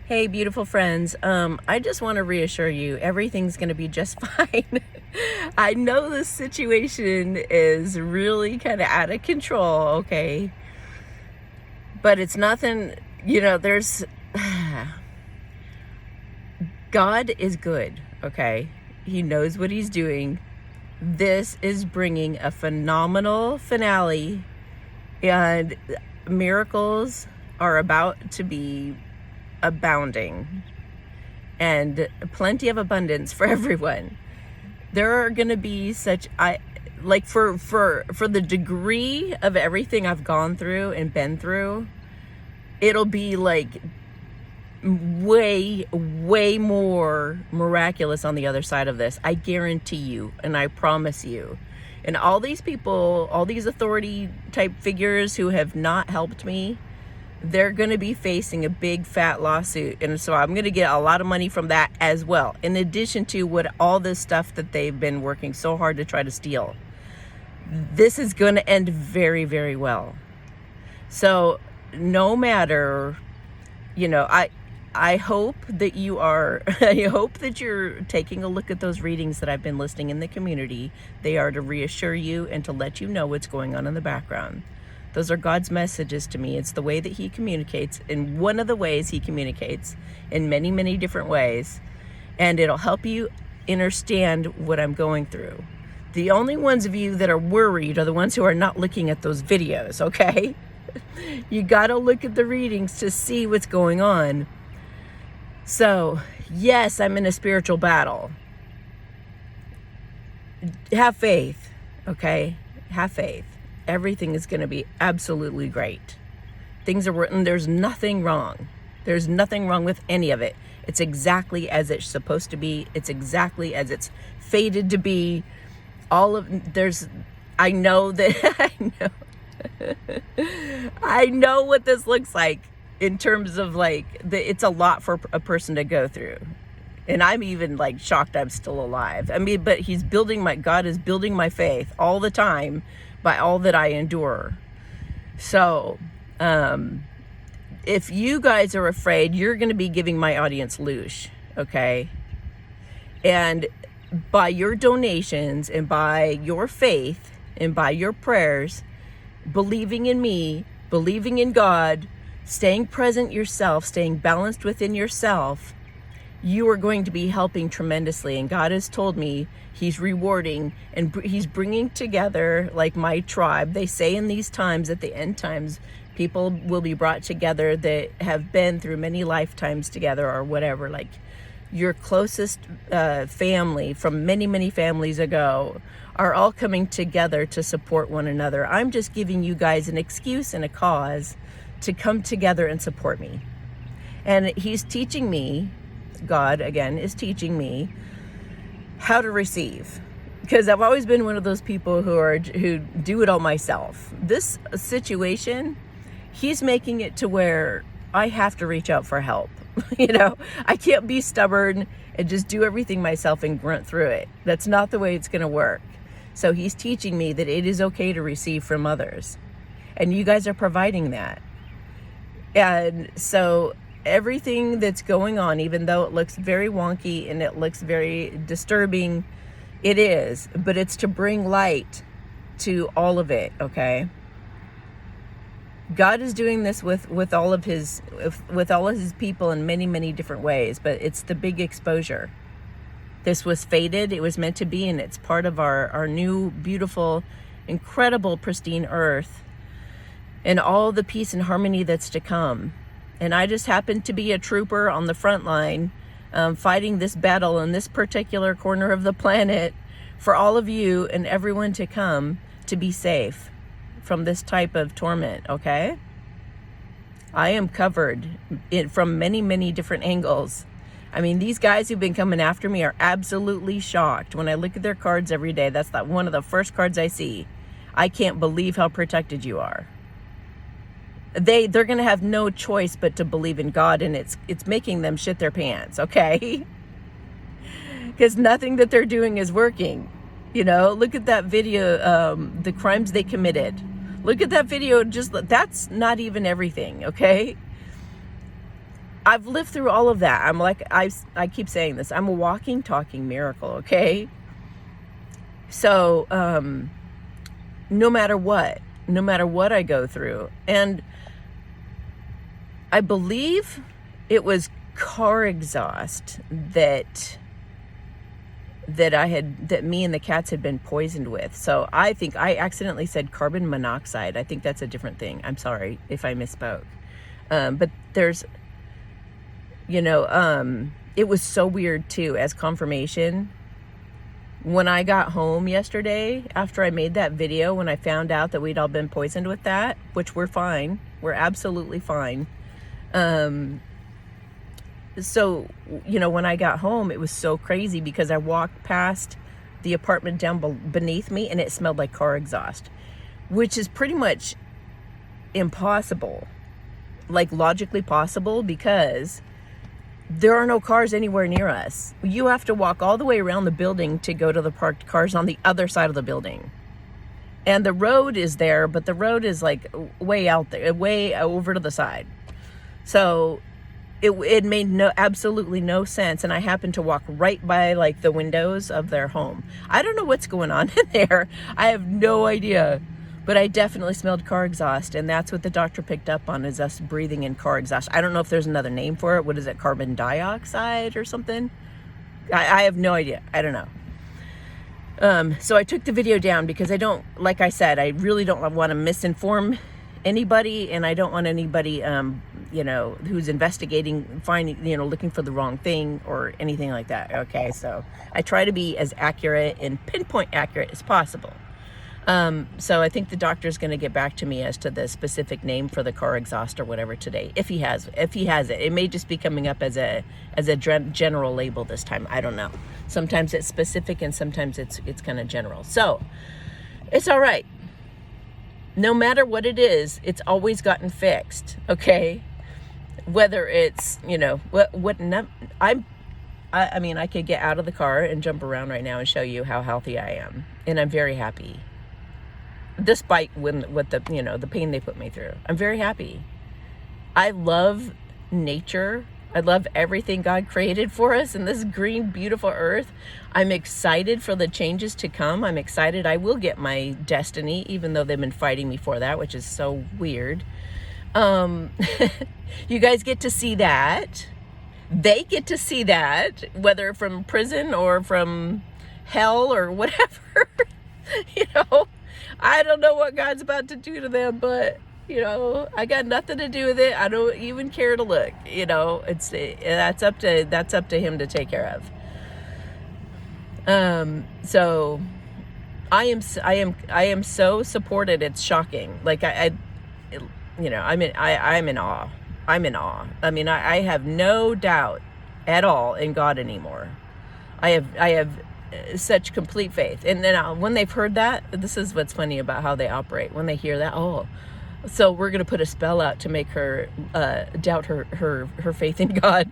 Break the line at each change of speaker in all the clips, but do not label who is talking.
Hey, beautiful friends. I just want to reassure you, everything's going to be just fine. I know this situation is really kind of out of control, okay? But it's nothing, there's... God is good, okay? He knows what he's doing. This is bringing a phenomenal finale, and miracles are about to be abounding and plenty of abundance for everyone. There are going to be such for the degree of everything I've gone through and been through, it'll be like way more miraculous on the other side of this. I guarantee you, and I promise you. And all these people, all these authority type figures who have not helped me, they're going to be facing a big fat lawsuit. And so I'm going to get a lot of money from that as well, in addition to what all this stuff that they've been working so hard to try to steal. This is going to end very, very well. So no matter, I hope that I hope that you're taking a look at those readings that I've been listing in the community. They are to reassure you and to let you know what's going on in the background. Those are God's messages to me. It's the way that he communicates, and one of the ways he communicates in many, many different ways. And it'll help you understand what I'm going through. The only ones of you that are worried are the ones who are not looking at those videos, okay? You got to look at the readings to see what's going on. So, yes, I'm in a spiritual battle. Have faith, okay? Have faith. Everything is going to be absolutely great. Things are written. There's nothing wrong. There's nothing wrong with any of it. It's exactly as it's supposed to be. It's exactly as it's fated to be. I know that, I know what this looks like in terms of it's a lot for a person to go through. And I'm even shocked I'm still alive. I mean, but God is building my faith all the time by all that I endure. So, if you guys are afraid, you're going to be giving my audience loosh, okay? And by your donations and by your faith and by your prayers, believing in me, believing in God, staying present yourself, staying balanced within yourself, you are going to be helping tremendously. And God has told me he's rewarding, and he's bringing together my tribe. They say in these times, at the end times, people will be brought together that have been through many lifetimes together or whatever. Your closest family from many, many families ago are all coming together to support one another. I'm just giving you guys an excuse and a cause to come together and support me. And he's teaching me, God, again, is teaching me how to receive. Because I've always been one of those people who do it all myself. This situation, he's making it to where I have to reach out for help. I can't be stubborn and just do everything myself and grunt through it. That's not the way it's going to work. So he's teaching me that it is okay to receive from others. And you guys are providing that. And so everything that's going on, even though it looks very wonky and it looks very disturbing, it is, but it's to bring light to all of it, okay? God is doing this with all of his people in many, many different ways, but it's the big exposure. This was fated, it was meant to be, and it's part of our new, beautiful, incredible, pristine earth and all the peace and harmony that's to come. And I just happened to be a trooper on the front line, fighting this battle in this particular corner of the planet for all of you and everyone to come to be safe from this type of torment, okay? I am covered from many, many different angles. I mean, these guys who've been coming after me are absolutely shocked. When I look at their cards every day, that's one of the first cards I see. I can't believe how protected you are. They're going to have no choice but to believe in God, and it's making them shit their pants, okay? Because nothing that they're doing is working. Look at that video, the crimes they committed. Look at that video. That's not even everything, okay? I've lived through all of that. I'm like, I keep saying this, I'm a walking, talking miracle, okay? So, no matter what I go through, and I believe it was car exhaust that me and the cats had been poisoned with. So I think I accidentally said carbon monoxide. I think that's a different thing. I'm sorry if I misspoke. But there's, it was so weird too, as confirmation. When I got home yesterday, after I made that video, when I found out that we'd all been poisoned with that, which we're fine. We're absolutely fine. So, when I got home, it was so crazy because I walked past the apartment down beneath me and it smelled like car exhaust, which is pretty much impossible, like logically possible, because there are no cars anywhere near us. You have to walk all the way around the building to go to the parked cars on the other side of the building. And the road is there, but the road is like way out there, way over to the side. So it made absolutely no sense. And I happened to walk right by like the windows of their home. I don't know what's going on in there. I have no idea. But I definitely smelled car exhaust, and that's what the doctor picked up on, is us breathing in car exhaust. I don't know if there's another name for it. What is it, carbon dioxide or something? I have no idea. I don't know. So I took the video down because I don't, like I said, I really don't want to misinform anybody, and I don't want anybody, who's investigating, looking for the wrong thing or anything like that. Okay, so I try to be as accurate and pinpoint accurate as possible. So I think the doctor's going to get back to me as to the specific name for the car exhaust or whatever today, if he has it. It may just be coming up as a general label this time. I don't know. Sometimes it's specific and sometimes it's kind of general. So it's all right. No matter what it is, it's always gotten fixed. Okay. Whether it's, I could get out of the car and jump around right now and show you how healthy I am. And I'm very happy. Despite what the pain they put me through. I'm very happy. I love nature. I love everything God created for us in this green, beautiful earth. I'm excited for the changes to come. I'm excited I will get my destiny, even though they've been fighting me for that, which is so weird. You guys get to see that. They get to see that, whether from prison or from hell or whatever. I don't know what God's about to do to them, but I got nothing to do with it. I don't even care to look. That's up to Him to take care of. So I am so supported. It's shocking. Like I'm in awe. I'm in awe. I mean, I have no doubt at all in God anymore. I have such complete faith. And then when they've heard that, this is what's funny about how they operate. When they hear that, so we're going to put a spell out to make her doubt her faith in God.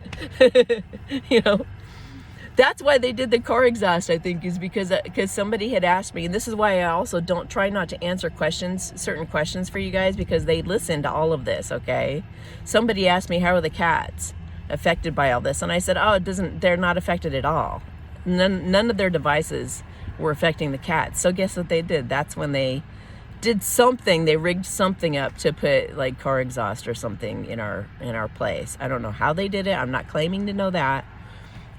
That's why they did the car exhaust, I think, is because somebody had asked me, and this is why I also don't try not to answer certain questions for you guys, because they listen to all of this, okay? Somebody asked me, how are the cats affected by all this? And I said, they're not affected at all. None of their devices were affecting the cats. So guess what they did? That's when they did something. They rigged something up to put like car exhaust or something in our place. I don't know how they did it. I'm not claiming to know that.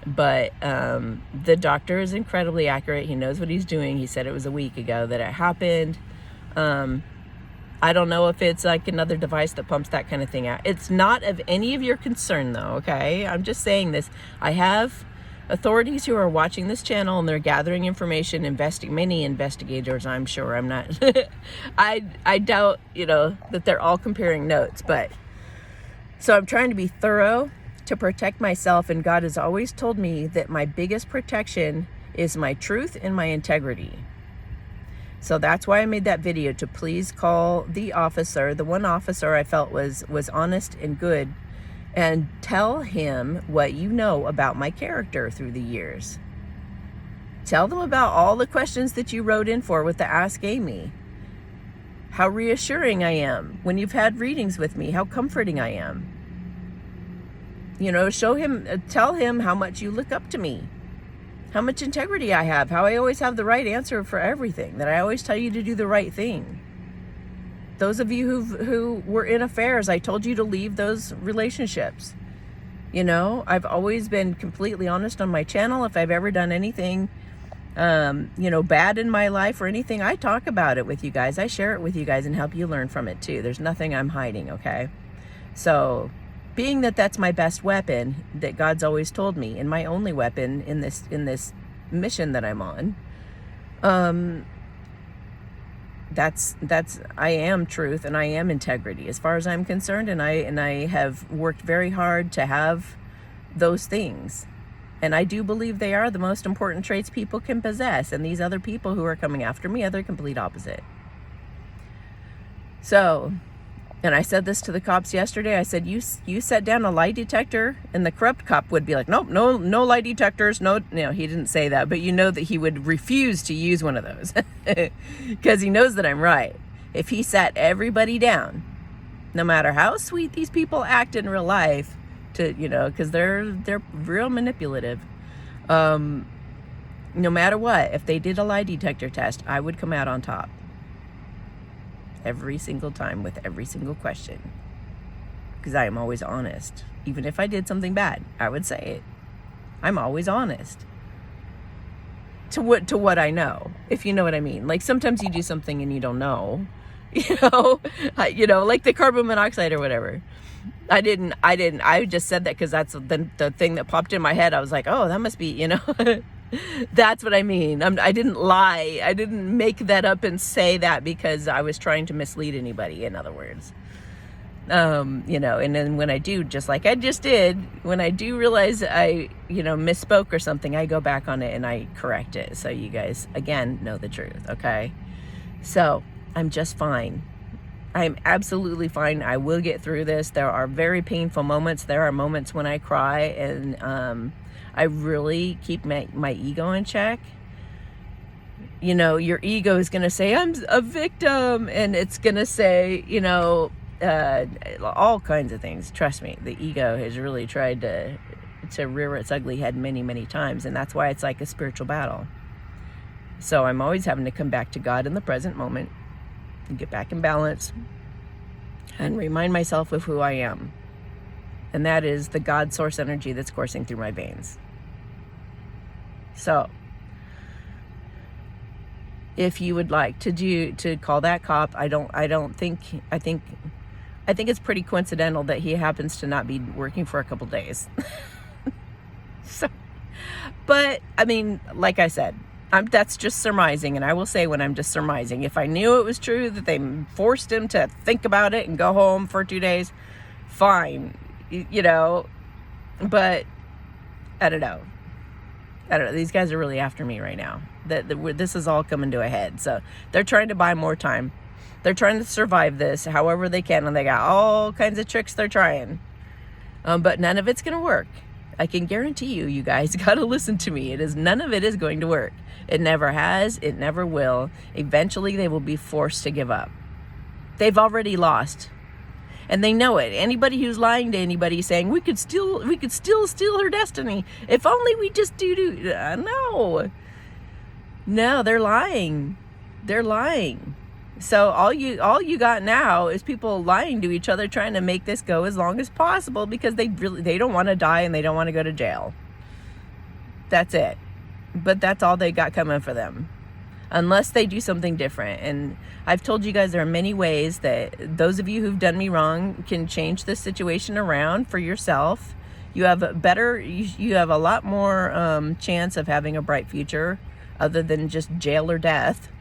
But the doctor is incredibly accurate. He knows what he's doing. He said it was a week ago that it happened. I don't know if it's like another device that pumps that kind of thing out. It's not of any of your concern, though, okay? I'm just saying this. I have authorities who are watching this channel, and they're gathering information, many investigators, I'm sure. I'm not, I doubt, that they're all comparing notes, but so I'm trying to be thorough to protect myself, and God has always told me that my biggest protection is my truth and my integrity. So that's why I made that video, to please call the one officer I felt was honest and good, and tell him what you know about my character through the years. Tell them about all the questions that you wrote in for with the Ask Amy. How reassuring I am when you've had readings with me, how comforting I am. Tell him how much you look up to me, how much integrity I have, how I always have the right answer for everything, that I always tell you to do the right thing. Those of you who were in affairs, I told you to leave those relationships. I've always been completely honest on my channel. If I've ever done anything, bad in my life or anything, I talk about it with you guys. I share it with you guys and help you learn from it too. There's nothing I'm hiding, okay? So, being that that's my best weapon, that God's always told me, and my only weapon in this mission that I'm on, that's I am truth and I am integrity as far as I'm concerned, and I have worked very hard to have those things. And I do believe they are the most important traits people can possess. And these other people who are coming after me are the complete opposite. So, and I said this to the cops yesterday. I said, you set down a lie detector, and the corrupt cop would be like, nope, no lie detectors. No, he didn't say that, but that he would refuse to use one of those because he knows that I'm right. If he sat everybody down, no matter how sweet these people act in real life, because they're real manipulative. No matter what, if they did a lie detector test, I would come out on top. Every single time with every single question. Because I am always honest. Even if I did something bad, I would say it. I'm always honest. To what I know, if you know what I mean. Like sometimes you do something and you don't know. Like the carbon monoxide or whatever. I just said that because that's the thing that popped in my head. I was like, oh, that must be, that's what I mean. I didn't lie. I didn't make that up and say that because I was trying to mislead anybody, in other words. And then when I do, just like I just did, when I do realize I, misspoke or something, I go back on it and I correct it. So you guys, again, know the truth, okay? So I'm just fine. I'm absolutely fine. I will get through this. There are very painful moments. There are moments when I cry, and I really keep my ego in check. Your ego is going to say, I'm a victim, and it's going to say, all kinds of things. Trust me, the ego has really tried to rear its ugly head many, many times, and that's why it's like a spiritual battle. So I'm always having to come back to God in the present moment and get back in balance and remind myself of who I am. And that is the God source energy that's coursing through my veins. So, if you would like to call that cop, I think it's pretty coincidental that he happens to not be working for a couple days. So, but I mean, like I said, that's just surmising, and I will say when I'm just surmising. If I knew it was true that they forced him to think about it and go home for 2 days, fine, but I don't know. These guys are really after me right now. This is all coming to a head. So they're trying to buy more time. They're trying to survive this however they can, and they got all kinds of tricks they're trying. But none of it's going to work. I can guarantee you guys got to listen to me. None of it is going to work. It never has. It never will. Eventually, they will be forced to give up. They've already lost, and they know it. Anybody who's lying to anybody saying we could still steal her destiny if only we just do. No, they're lying. They're lying. So all you got now is people lying to each other, trying to make this go as long as possible because they don't want to die and they don't want to go to jail. That's it. But that's all they got coming for them, unless they do something different. And I've told you guys there are many ways that those of you who've done me wrong can change this situation around for yourself. You have a lot more chance of having a bright future, other than just jail or death.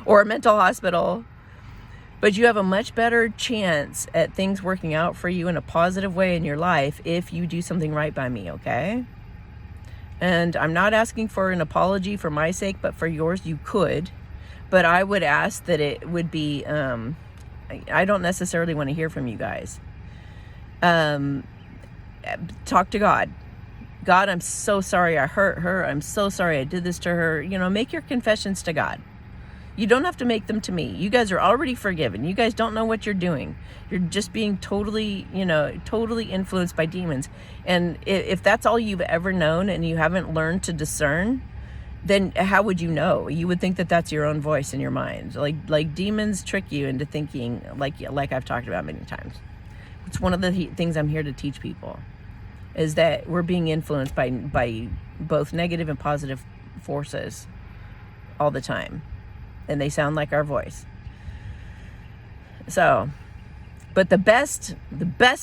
Or a mental hospital. But you have a much better chance at things working out for you in a positive way in your life if you do something right by me, okay? And I'm not asking for an apology for my sake, but for yours you could. But I would ask that it would be, I don't necessarily want to hear from you guys. Talk to God. God, I'm so sorry I hurt her. I'm so sorry I did this to her. Make your confessions to God. You don't have to make them to me. You guys are already forgiven. You guys don't know what you're doing. You're just being totally, totally influenced by demons. And if that's all you've ever known and you haven't learned to discern, then how would you know? You would think that that's your own voice in your mind. Like demons trick you into thinking, like I've talked about many times. It's one of the things I'm here to teach people, is that we're being influenced by both negative and positive forces all the time. And they sound like our voice. So, but the best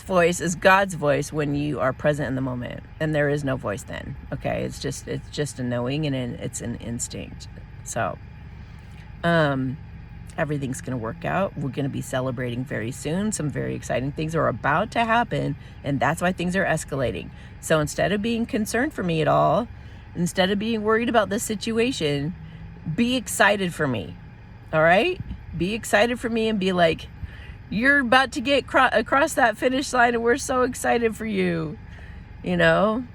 voice is God's voice when you are present in the moment, and there is no voice then. Okay, it's just a knowing, and it's an instinct. So, everything's gonna work out. We're gonna be celebrating very soon. Some very exciting things are about to happen, and that's why things are escalating. So instead of being concerned for me at all, instead of being worried about this situation, be excited for me. All right? Be excited for me and be like, you're about to get across that finish line and we're so excited for you. And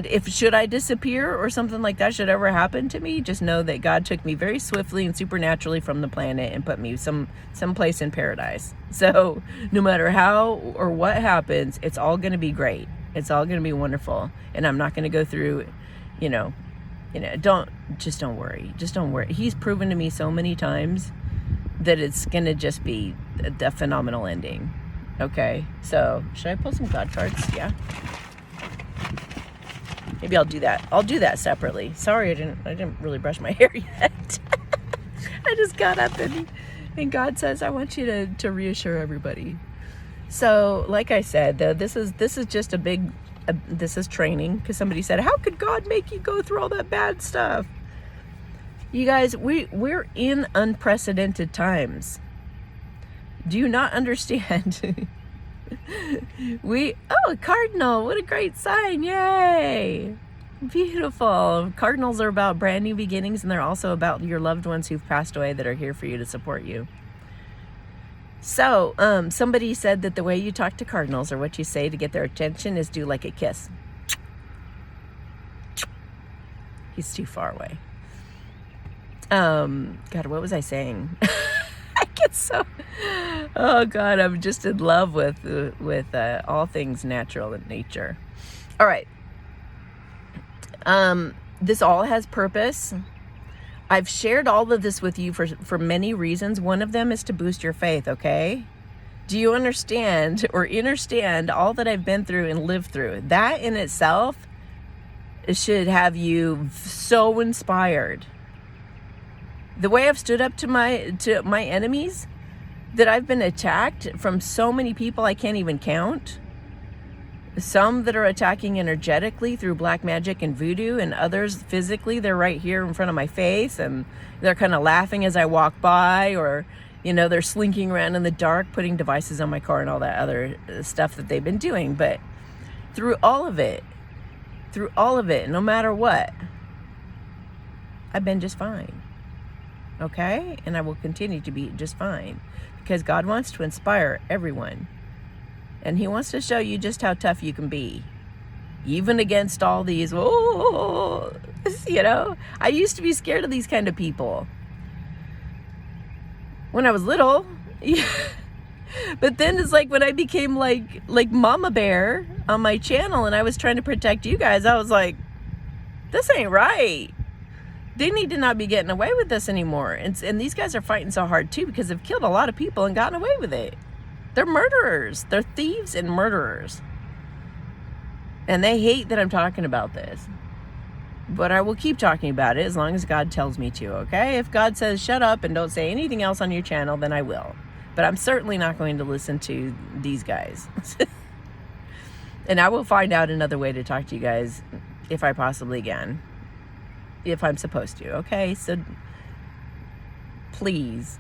if should I disappear or something like that should ever happen to me, just know that God took me very swiftly and supernaturally from the planet and put me someplace in paradise. So no matter how or what happens, it's all going to be great. It's all going to be wonderful. And I'm not going to go through, don't worry. Just don't worry. He's proven to me so many times that it's going to just be a phenomenal ending. Okay. So should I pull some God cards? Yeah. Maybe I'll do that. I'll do that separately. Sorry, I didn't really brush my hair yet. I just got up and God says, I want you to reassure everybody. So, like I said, though, this is just this is training, because somebody said, how could God make you go through all that bad stuff? You guys, we're in unprecedented times. Do you not understand? A cardinal, what a great sign. Yay. Beautiful. Cardinals are about brand new beginnings, and they're also about your loved ones who've passed away that are here for you to support you. So, somebody said that the way you talk to cardinals, or what you say to get their attention, is do like a kiss. He's too far away. God, what was I saying? I get so, oh God, I'm just in love with all things natural and nature. All right. This all has purpose. I've shared all of this with you for many reasons. One of them is to boost your faith, okay? Do you understand or understand all that I've been through and lived through? That in itself should have you so inspired. The way I've stood up to my enemies, that I've been attacked from so many people I can't even count. Some that are attacking energetically through black magic and voodoo, and others physically. They're right here in front of my face, and they're kind of laughing as I walk by, or, they're slinking around in the dark, putting devices on my car and all that other stuff that they've been doing. But through all of it, no matter what, I've been just fine. Okay? And I will continue to be just fine, because God wants to inspire everyone. And he wants to show you just how tough you can be, even against all these, I used to be scared of these kind of people when I was little. But then it's like when I became like Mama Bear on my channel, and I was trying to protect you guys, I was like, this ain't right. They need to not be getting away with this anymore. And these guys are fighting so hard too, because they've killed a lot of people and gotten away with it. They're murderers. They're thieves and murderers. And they hate that I'm talking about this. But I will keep talking about it as long as God tells me to, okay? If God says, shut up and don't say anything else on your channel, then I will. But I'm certainly not going to listen to these guys. And I will find out another way to talk to you guys if I possibly can. If I'm supposed to, okay? So please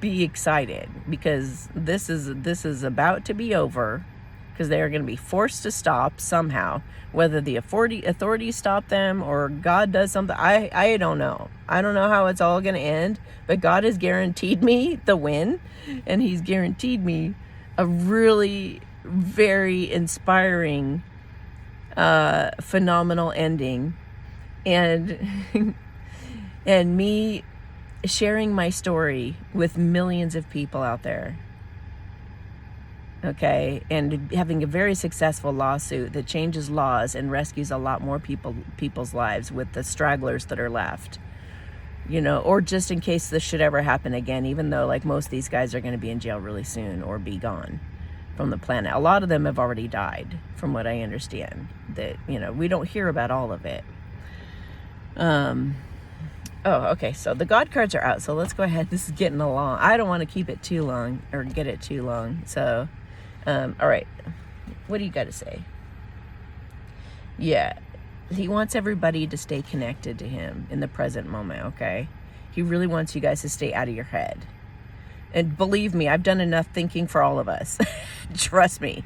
be excited, because this is about to be over, because they are going to be forced to stop somehow, whether the authorities stop them or God does something. I don't know. I don't know how it's all going to end, but God has guaranteed me the win, and he's guaranteed me a really very inspiring phenomenal ending. And and me sharing my story with millions of people out there. Okay, and having a very successful lawsuit that changes laws and rescues a lot more people's lives with the stragglers that are left. Or just in case this should ever happen again, even though like most of these guys are going to be in jail really soon or be gone from the planet. A lot of them have already died, from what I understand. That, we don't hear about all of it. Oh, okay, so the God cards are out, so let's go ahead. This is getting along. I don't want to keep it too long, or get it too long, so, all right. What do you got to say? Yeah, he wants everybody to stay connected to him in the present moment, okay? He really wants you guys to stay out of your head. And believe me, I've done enough thinking for all of us. Trust me.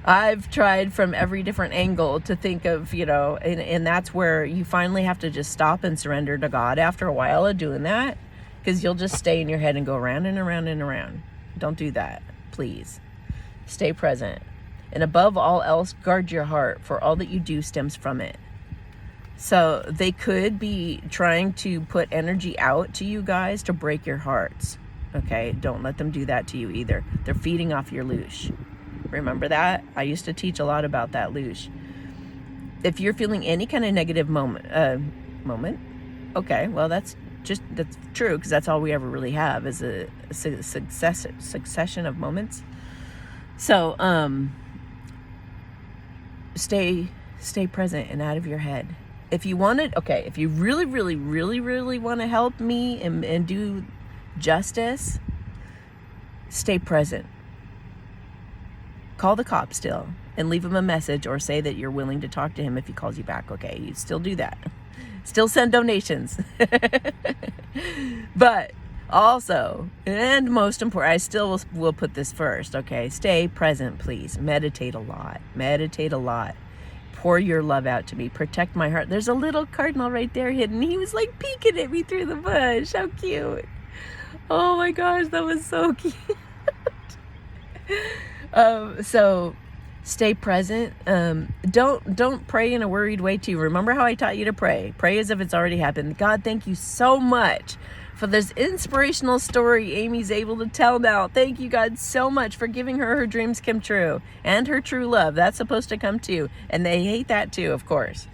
I've tried from every different angle to think of, and that's where you finally have to just stop and surrender to God after a while of doing that, because you'll just stay in your head and go around and around and around. Don't do that, please. Stay present. And above all else, guard your heart, for all that you do stems from it. So they could be trying to put energy out to you guys to break your hearts. Okay, don't let them do that to you either. They're feeding off your loosh. Remember that? I used to teach a lot about that loosh. If you're feeling any kind of negative moment, okay, well, that's true, because that's all we ever really have is a succession of moments. So, stay present and out of your head. If you wanted, okay, if you really, really, really, really want to help me and do justice, stay present. Call the cop still and leave him a message, or say that you're willing to talk to him if he calls you back. Okay, you still do that. Still send donations. But also, and most important, I still will put this first, okay? Stay present, please. Meditate a lot. Meditate a lot. Pour your love out to me. Protect my heart. There's a little cardinal right there hidden. He was like peeking at me through the bush. How cute. Oh my gosh, that was so cute. So stay present. Don't pray in a worried way too. Remember how I taught you to pray. Pray as if it's already happened. God, thank you so much for this inspirational story Amy's able to tell now. Thank you, God, so much for giving her dreams come true, and her true love. That's supposed to come too. And they hate that too, of course.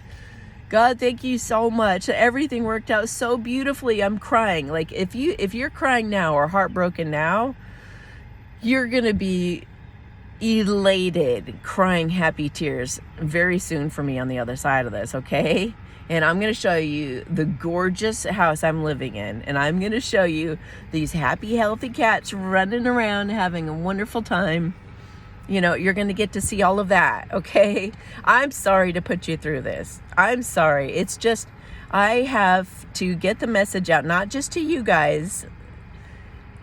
God, thank you so much. Everything worked out so beautifully. I'm crying. Like if you're crying now or heartbroken now, you're going to be elated, crying happy tears very soon for me on the other side of this, okay? And I'm going to show you the gorgeous house I'm living in, and I'm going to show you these happy, healthy cats running around having a wonderful time. You're going to get to see all of that, okay? I'm sorry to put you through this. I'm sorry. It's just, I have to get the message out, not just to you guys,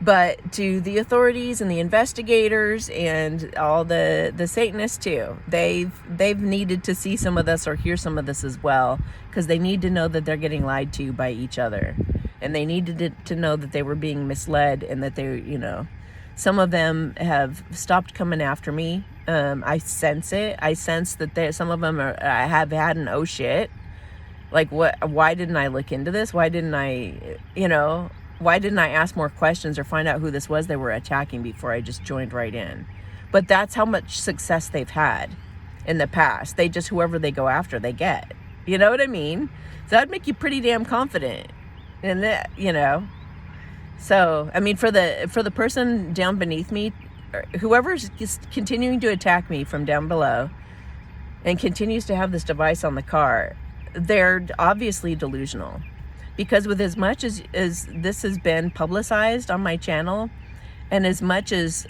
but to the authorities and the investigators and all the Satanists too. They've needed to see some of this or hear some of this as well, because they need to know that they're getting lied to by each other, and they needed to know that they were being misled, and that they, some of them have stopped coming after me. I sense it. I sense that some of them have had an oh shit. Like, what? Why didn't I look into this? Why didn't I, why didn't I ask more questions or find out who this was they were attacking before I just joined right in? But that's how much success they've had in the past. They just, whoever they go after, they get. You know what I mean? So that'd make you pretty damn confident. And that, So, I mean, for the person down beneath me, whoever's just continuing to attack me from down below and continues to have this device on the car, they're obviously delusional. Because with as much as this has been publicized on my channel, and as much as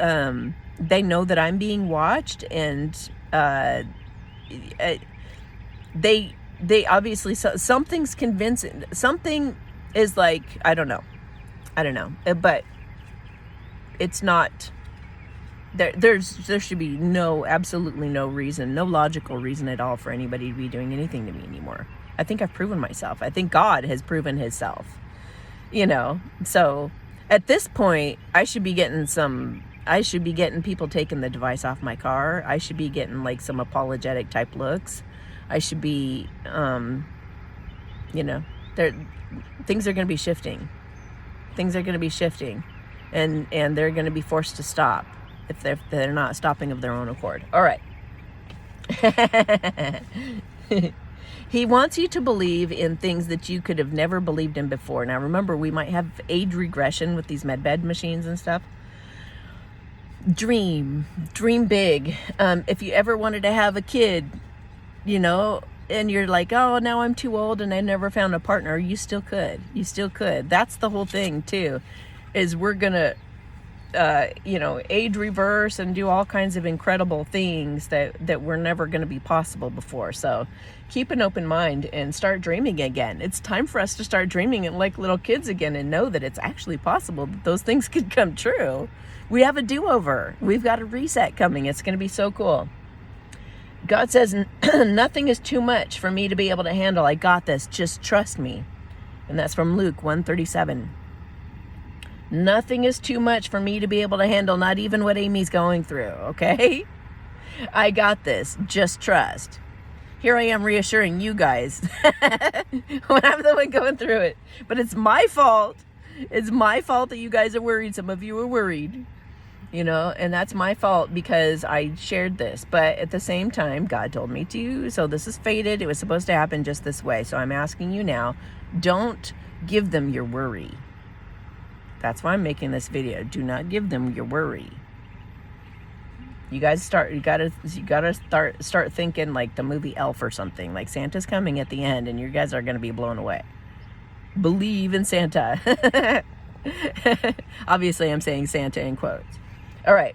they know that I'm being watched, and they obviously, something's convincing. Something is like, I don't know, but it's not. There should be absolutely no reason, no logical reason at all for anybody to be doing anything to me anymore. I think I've proven myself. I think God has proven himself, so at this point, I should be getting people taking the device off my car. I should be getting like some apologetic type looks. I should be, things are going to be shifting. Things are going to be shifting, and they're going to be forced to stop if they're not stopping of their own accord. All right. He wants you to believe in things that you could have never believed in before. Now, remember, we might have age regression with these medbed machines and stuff. Dream big. If you ever wanted to have a kid, you know, and you're like, oh, now I'm too old and I never found a partner, you still could. You still could. That's the whole thing, too, is we're going to, age reverse and do all kinds of incredible things that were never going to be possible before. So keep an open mind and start dreaming again. It's time for us to start dreaming like little kids again and know that it's actually possible that those things could come true. We have a do-over. We've got a reset coming. It's going to be so cool. God says, nothing is too much for me to be able to handle. I got this. Just trust me. And that's from Luke 1:37. Nothing is too much for me to be able to handle, not even what Amy's going through, okay? I got this. Just trust. Here I am reassuring you guys when I'm the one going through it. But it's my fault. It's my fault that you guys are worried. Some of you are worried, you know, and that's my fault because I shared this. But at the same time, God told me to. So this is fated. It was supposed to happen just this way. So I'm asking you now, don't give them your worry. That's why I'm making this video. Do not give them your worry. You guys gotta start thinking like the movie Elf or something. Like Santa's coming at the end and you guys are gonna be blown away. Believe in Santa. Obviously I'm saying Santa in quotes. All right.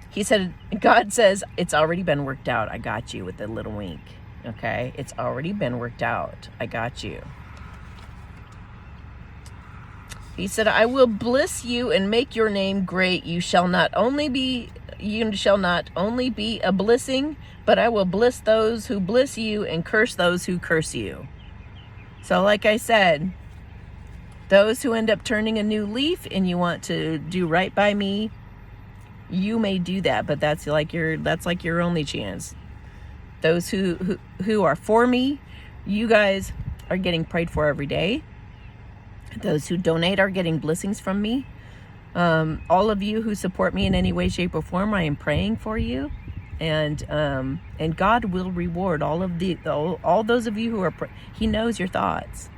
He said, God says, it's already been worked out. I got you, with a little wink. Okay? It's already been worked out. I got you. He said, I will bless you and make your name great. You shall not only be a blessing, but I will bless those who bless you and curse those who curse you. So like I said, those who end up turning a new leaf and you want to do right by me, you may do that, but that's like your only chance. Those who are for me, you guys are getting prayed for every day. Those who donate are getting blessings from me. All of you who support me in any way, shape, or form, I am praying for you, and God will reward all those of you who are. He knows your thoughts.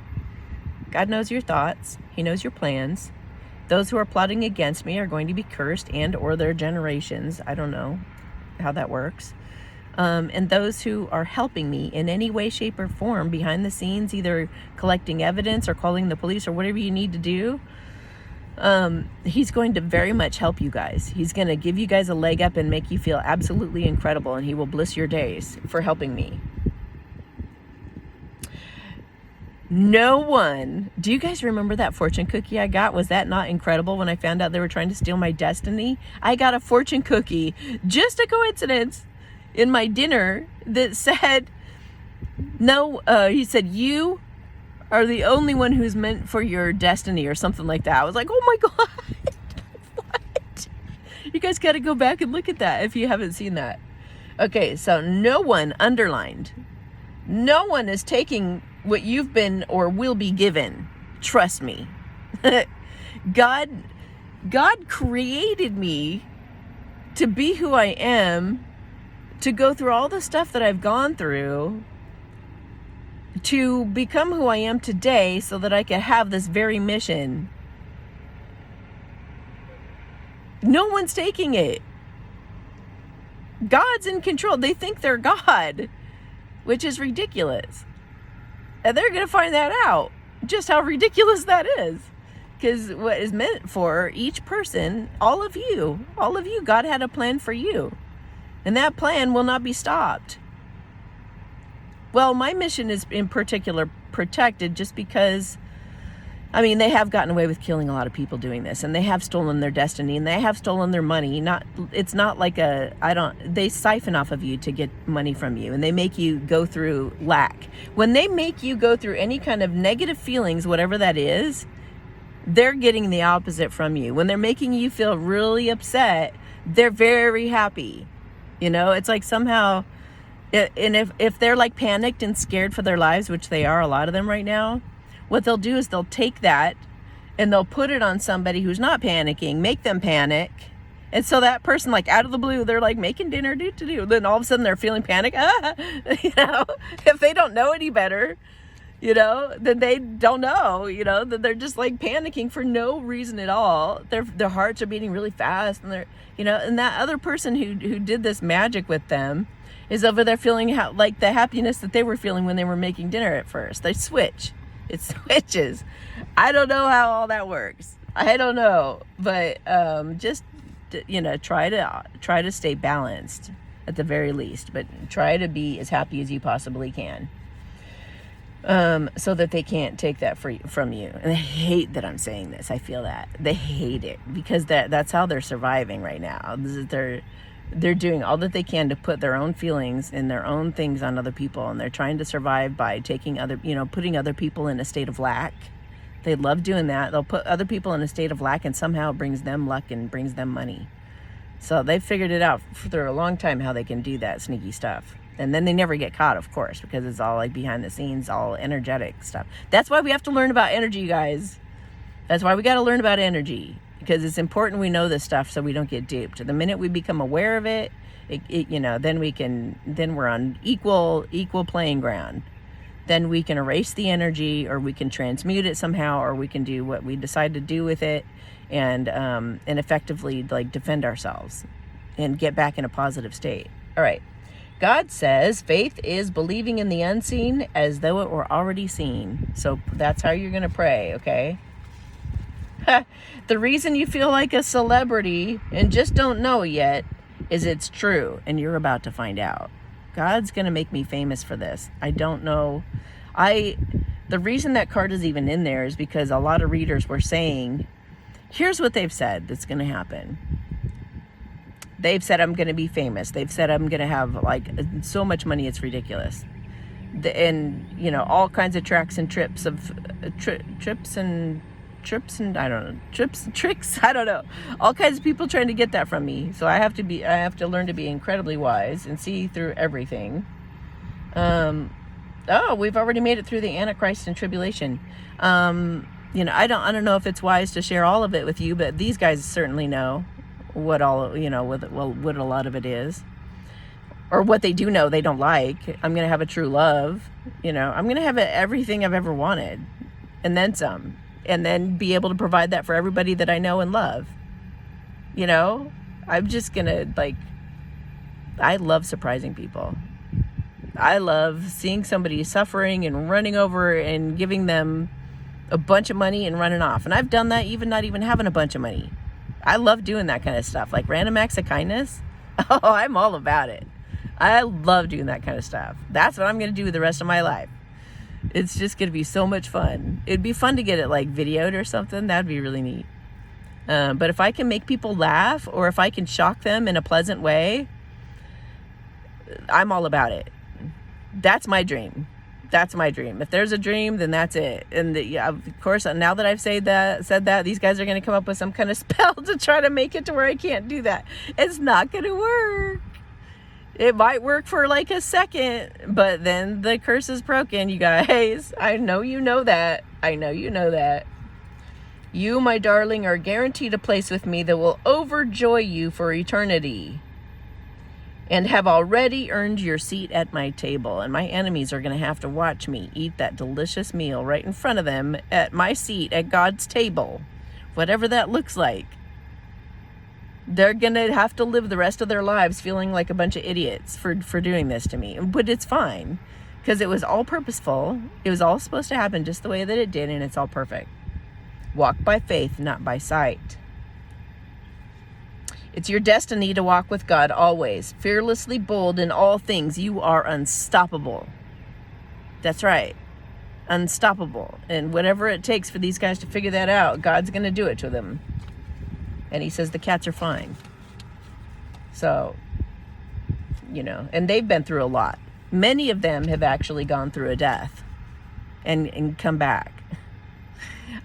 God knows your thoughts. He knows your plans. Those who are plotting against me are going to be cursed or their generations. I don't know how that works. And those who are helping me in any way, shape, or form behind the scenes, either collecting evidence or calling the police or whatever you need to do, he's going to very much help you guys. He's going to give you guys a leg up and make you feel absolutely incredible, and he will bless your days for helping me. No one. Do you guys remember that fortune cookie I got? Was that not incredible when I found out they were trying to steal my destiny? I got a fortune cookie, just a coincidence, in my dinner that said, no, he said, you are the only one who's meant for your destiny or something like that. I was like, oh my God, what? You guys got to go back and look at that if you haven't seen that. Okay, so no one, underlined, no one is taking what you've been or will be given. Trust me. God created me to be who I am, to go through all the stuff that I've gone through, to become who I am today so that I can have this very mission. No one's taking it. God's in control. They think they're God, which is ridiculous. And they're going to find that out, just how ridiculous that is. Because what is meant for each person, all of you, God had a plan for you. And that plan will not be stopped. Well, my mission is in particular protected just because, I mean, they have gotten away with killing a lot of people doing this, and they have stolen their destiny, and they have stolen their money. It's not like they siphon off of you to get money from you, and they make you go through lack. When they make you go through any kind of negative feelings, whatever that is, they're getting the opposite from you. When they're making you feel really upset, they're very happy. You know, it's like somehow, and if they're like panicked and scared for their lives, which they are, a lot of them right now, what they'll do is they'll take that and they'll put it on somebody who's not panicking, make them panic. And so that person, like out of the blue, they're like making dinner, then all of a sudden they're feeling panic. If they don't know any better, then they don't know, that they're just like panicking for no reason at all. Their hearts are beating really fast, and they're, and that other person who did this magic with them is over there feeling like the happiness that they were feeling when they were making dinner at first. They switch. It switches. I don't know how all that works. I don't know, but just try to stay balanced at the very least, but try to be as happy as you possibly can. So that they can't take that from you. And they hate that I'm saying this. I feel that. They hate it because that's how they're surviving right now. They're doing all that they can to put their own feelings and their own things on other people, and they're trying to survive by taking putting other people in a state of lack. They love doing that. They'll put other people in a state of lack, and somehow it brings them luck and brings them money. So they've figured it out for a long time how they can do that sneaky stuff. And then they never get caught, of course, because it's all like behind the scenes, all energetic stuff. That's why we have to learn about energy, you guys. That's why we got to learn about energy, because it's important we know this stuff so we don't get duped. The minute we become aware of it, then we're on equal playing ground. Then we can erase the energy, or we can transmute it somehow, or we can do what we decide to do with it, and effectively like defend ourselves and get back in a positive state. All right. God says faith is believing in the unseen as though it were already seen. So that's how you're going to pray, okay? The reason you feel like a celebrity and just don't know yet is it's true, and you're about to find out. God's going to make me famous for this. I don't know. The reason that card is even in there is because a lot of readers were saying, here's what they've said that's going to happen. They've said I'm going to be famous. They've said I'm going to have like so much money, it's ridiculous. And all kinds of tricks and trips of trips and I don't know, trips and tricks. I don't know. All kinds of people trying to get that from me. So I have to learn to be incredibly wise and see through everything. We've already made it through the Antichrist and tribulation. I don't know if it's wise to share all of it with you, but these guys certainly know what what a lot of it is, or what they do know they don't like. I'm going to have a true love, I'm going to have everything I've ever wanted, and then some, and then be able to provide that for everybody that I know and love. I'm just going to I love surprising people. I love seeing somebody suffering and running over and giving them a bunch of money and running off. And I've done that even not even having a bunch of money. I love doing that kind of stuff, like random acts of kindness. Oh, I'm all about it. I love doing that kind of stuff. That's what I'm going to do the rest of my life. It's just going to be so much fun. It'd be fun to get it videoed or something. That'd be really neat. But if I can make people laugh, or if I can shock them in a pleasant way, I'm all about it. That's my dream. That's my dream. If there's a dream, then that's it. And of course, now that I've said that, these guys are going to come up with some kind of spell to try to make it to where I can't do that. It's not going to work. It might work for a second, but then the curse is broken, you guys. I know you know that. I know you know that. You, my darling, are guaranteed a place with me that will overjoy you for eternity, and have already earned your seat at my table. And my enemies are going to have to watch me eat that delicious meal right in front of them at my seat at God's table, whatever that looks like. They're going to have to live the rest of their lives feeling like a bunch of idiots for doing this to me. But it's fine, because it was all purposeful. It was all supposed to happen just the way that it did, and it's all perfect. Walk by faith, not by sight. It's your destiny to walk with God always. Fearlessly bold in all things. You are unstoppable. That's right. Unstoppable. And whatever it takes for these guys to figure that out, God's going to do it to them. And he says the cats are fine. So, and they've been through a lot. Many of them have actually gone through a death and come back.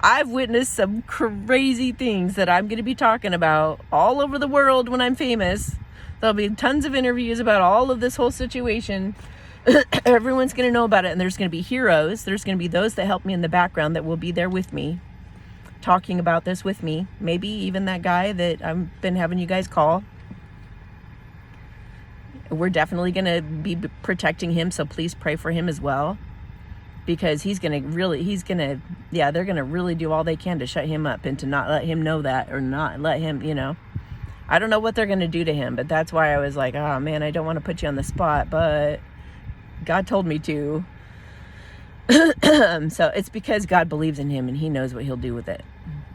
I've witnessed some crazy things that I'm going to be talking about all over the world when I'm famous. There'll be tons of interviews about all of this whole situation. Everyone's going to know about it, and there's going to be heroes. There's going to be those that help me in the background that will be there with me, talking about this with me. Maybe even that guy that I've been having you guys call. We're definitely going to be protecting him, so please pray for him as well. Because they're going to really do all they can to shut him up and to not let him know that, or not let him, I don't know what they're going to do to him, but that's why I was like, oh man, I don't want to put you on the spot, but God told me to. So it's because God believes in him and he knows what he'll do with it.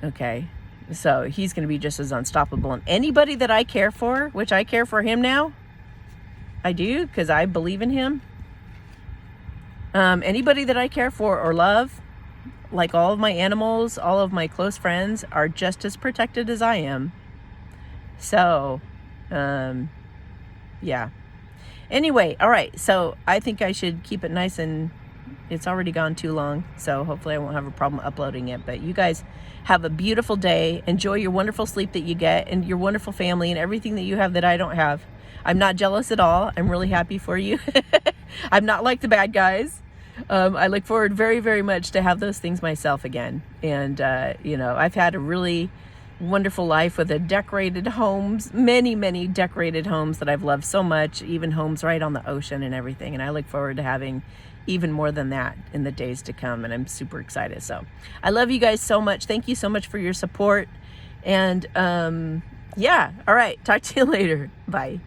Okay. So he's going to be just as unstoppable. And anybody that I care for, which I care for him now, I do, because I believe in him. Anybody that I care for or love, like all of my animals, all of my close friends, are just as protected as I am. So, yeah. Anyway, all right. So I think I should keep it nice, and it's already gone too long. So hopefully I won't have a problem uploading it. But you guys have a beautiful day. Enjoy your wonderful sleep that you get, and your wonderful family, and everything that you have that I don't have. I'm not jealous at all. I'm really happy for you. I'm not like the bad guys. I look forward very, very much to have those things myself again. And, I've had a really wonderful life with decorated homes, many, many decorated homes that I've loved so much, even homes right on the ocean and everything. And I look forward to having even more than that in the days to come. And I'm super excited. So I love you guys so much. Thank you so much for your support. And, yeah. All right. Talk to you later. Bye.